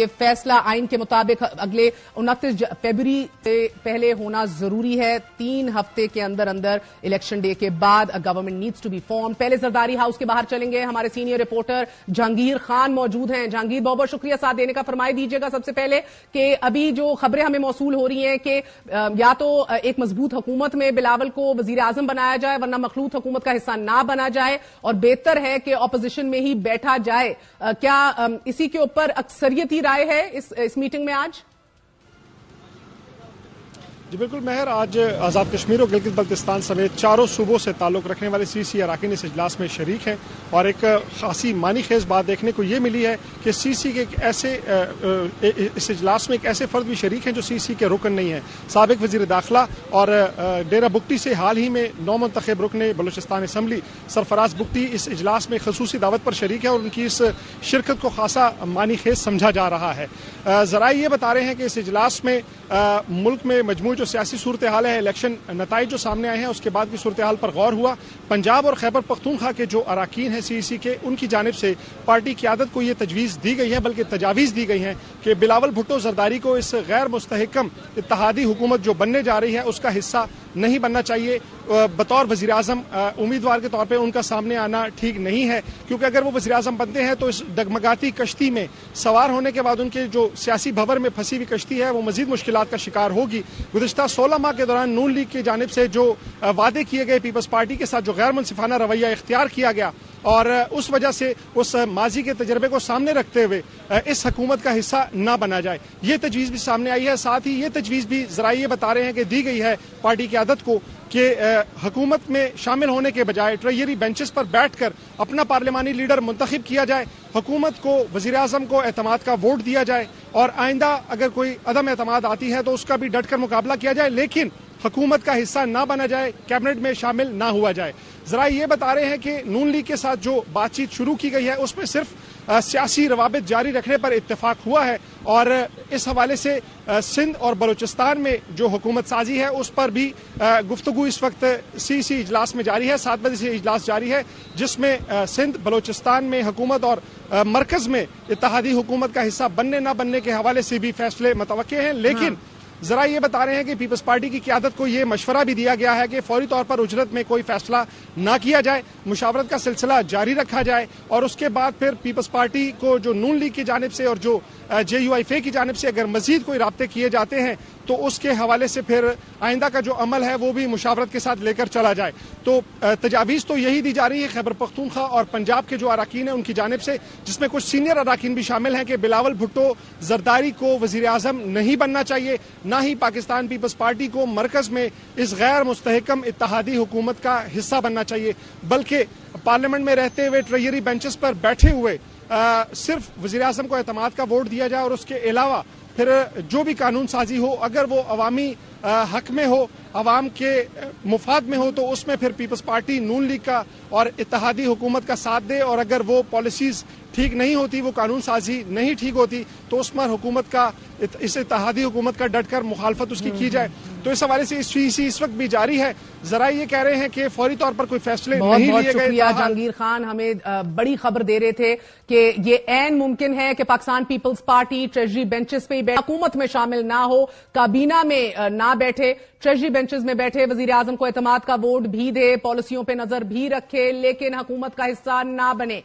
یہ فیصلہ آئین کے مطابق اگلے 29 فروری سے پہلے ہونا ضروری ہے۔ 3 ہفتے کے اندر الیکشن ڈے کے بعد government needs to be form. پہلے زرداری ہاؤس کے باہر چلیں گے، ہمارے سینئر رپورٹر جہانگیر خان موجود ہیں۔ جہانگیر، بہت بہت شکریہ ساتھ دینے کا۔ فرمائے دیجیے گا سب سے پہلے کہ ابھی جو خبریں ہمیں موصول ہو رہی ہیں کہ یا تو ایک مضبوط حکومت میں بلاول کو وزیر اعظم بنایا جائے ورنہ مخلوط حکومت کا حصہ نہ بنا جائے اور بہتر ہے کہ اپوزیشن میں ہی بیٹھا جائے، کیا اسی کے اوپر اکثریتی رائے ہے اس میٹنگ میں آج؟ جی بالکل مہر، آج آزاد کشمیر اور گلگت بلتستان سمیت چاروں صوبوں سے تعلق رکھنے والے سی اراکین اس اجلاس میں شریک ہیں، اور ایک خاصی معنی خیز بات دیکھنے کو یہ ملی ہے کہ سی کے اس اجلاس میں ایک ایسے فرد بھی شریک ہیں جو سی کے رکن نہیں ہیں۔ سابق وزیر داخلہ اور ڈیرہ بگٹی سے حال ہی میں نو منتخب رکن بلوچستان اسمبلی سرفراز بگٹی اس اجلاس میں خصوصی دعوت پر شریک ہے، اور ان کی اس شرکت کو خاصا معنی خیز سمجھا جا رہا ہے۔ ذرائع یہ بتا رہے ہیں کہ اس اجلاس میں ملک میں مجموعی جو سیاسی صورتحال ہے، الیکشن نتائج جو سامنے آئے ہیں اس کے بعد کی صورتحال پر غور ہوا۔ پنجاب اور خیبر پختونخوا کے جو اراکین ہیں سی کے، ان کی جانب سے پارٹی قیادت کو یہ تجویز دی گئی ہے، بلکہ تجاویز دی گئی ہیں کہ بلاول بھٹو زرداری کو اس غیر مستحکم اتحادی حکومت جو بننے جا رہی ہے اس کا حصہ نہیں بننا چاہیے۔ بطور وزیر اعظم امیدوار کے طور پہ ان کا سامنے آنا ٹھیک نہیں ہے، کیونکہ اگر وہ وزیر اعظم بنتے ہیں تو اس ڈگمگاتی کشتی میں سوار ہونے کے بعد ان کے جو سیاسی بھنور میں پھنسی ہوئی کشتی ہے وہ مزید مشکلات کا شکار ہوگی۔ گزشتہ 16 ماہ کے دوران نون لیگ کی جانب سے جو وعدے کیے گئے پیپلز پارٹی کے ساتھ جو غیر منصفانہ رویہ اختیار کیا گیا، اور اس وجہ سے اس ماضی کے تجربے کو سامنے رکھتے ہوئے اس حکومت کا حصہ نہ بنا جائے، یہ تجویز بھی سامنے آئی ہے۔ ساتھ ہی یہ تجویز بھی ذرائع یہ بتا رہے ہیں کہ دی گئی ہے پارٹی قیادت کو کہ حکومت میں شامل ہونے کے بجائے ٹریجری بینچز پر بیٹھ کر اپنا پارلیمانی لیڈر منتخب کیا جائے، حکومت کو وزیر اعظم کو اعتماد کا ووٹ دیا جائے، اور آئندہ اگر کوئی عدم اعتماد آتی ہے تو اس کا بھی ڈٹ کر مقابلہ کیا جائے، لیکن حکومت کا حصہ نہ بنا جائے، کیبنٹ میں شامل نہ ہوا جائے۔ ذرائع یہ بتا رہے ہیں کہ نون لیگ کے ساتھ جو بات چیت شروع کی گئی ہے اس میں صرف سیاسی روابط جاری رکھنے پر اتفاق ہوا ہے، اور اس حوالے سے سندھ اور بلوچستان میں جو حکومت سازی ہے اس پر بھی گفتگو اس وقت سی اجلاس میں جاری ہے۔ 7 بجے سے اجلاس جاری ہے، جس میں سندھ بلوچستان میں حکومت اور مرکز میں اتحادی حکومت کا حصہ بننے نہ بننے کے حوالے سے بھی فیصلے متوقع ہیں، لیکن ذرائع یہ بتا رہے ہیں کہ پیپلز پارٹی کی قیادت کو یہ مشورہ بھی دیا گیا ہے کہ فوری طور پر اجرت میں کوئی فیصلہ نہ کیا جائے، مشاورت کا سلسلہ جاری رکھا جائے، اور اس کے بعد پھر پیپلز پارٹی کو جو نون لیگ کی جانب سے اور جو JUIF کی جانب سے اگر مزید کوئی رابطے کیے جاتے ہیں تو اس کے حوالے سے پھر آئندہ کا جو عمل ہے وہ بھی مشاورت کے ساتھ لے کر چلا جائے۔ تو تجاویز تو یہی دی جا رہی ہے خیبر پختونخوا اور پنجاب کے جو اراکین ہیں ان کی جانب سے، جس میں کچھ سینئر اراکین بھی شامل ہیں، کہ بلاول بھٹو زرداری کو وزیر اعظم نہیں بننا چاہیے، نہ ہی پاکستان پیپلز پارٹی کو مرکز میں اس غیر مستحکم اتحادی حکومت کا حصہ بننا چاہیے، بلکہ پارلیمنٹ میں رہتے ہوئے ٹریجری بینچز پر بیٹھے ہوئے صرف وزیر اعظم کو اعتماد کا ووٹ دیا جائے، اور اس کے علاوہ پھر جو بھی قانون سازی ہو اگر وہ عوامی حق میں ہو، عوام کے مفاد میں ہو، تو اس میں پھر پیپلز پارٹی نون لیگ کا اور اتحادی حکومت کا ساتھ دے، اور اگر وہ پالیسیز ٹھیک نہیں ہوتی، وہ قانون سازی نہیں ٹھیک ہوتی، تو اس پر حکومت کا اس اتحادی حکومت کا ڈٹ کر مخالفت اس کی جائے۔ تو اس حوالے سے اس وقت بھی جاری ہے۔ ذرائع یہ کہہ رہے ہیں کہ فوری طور پر کوئی فیصلے نہیں لیے گئے۔ بہت شکریہ جہانگیر خان، ہمیں بڑی خبر دے رہے تھے کہ یہ عین ممکن ہے کہ پاکستان پیپلز پارٹی ٹریجری بینچز پہ حکومت میں شامل نہ ہو، کابینہ میں نہ بیٹھے، ٹریجری بینچز میں بیٹھے، وزیر اعظم کو اعتماد کا ووٹ بھی دے، پالیسیوں پہ نظر بھی رکھے، لیکن حکومت کا حصہ نہ بنے۔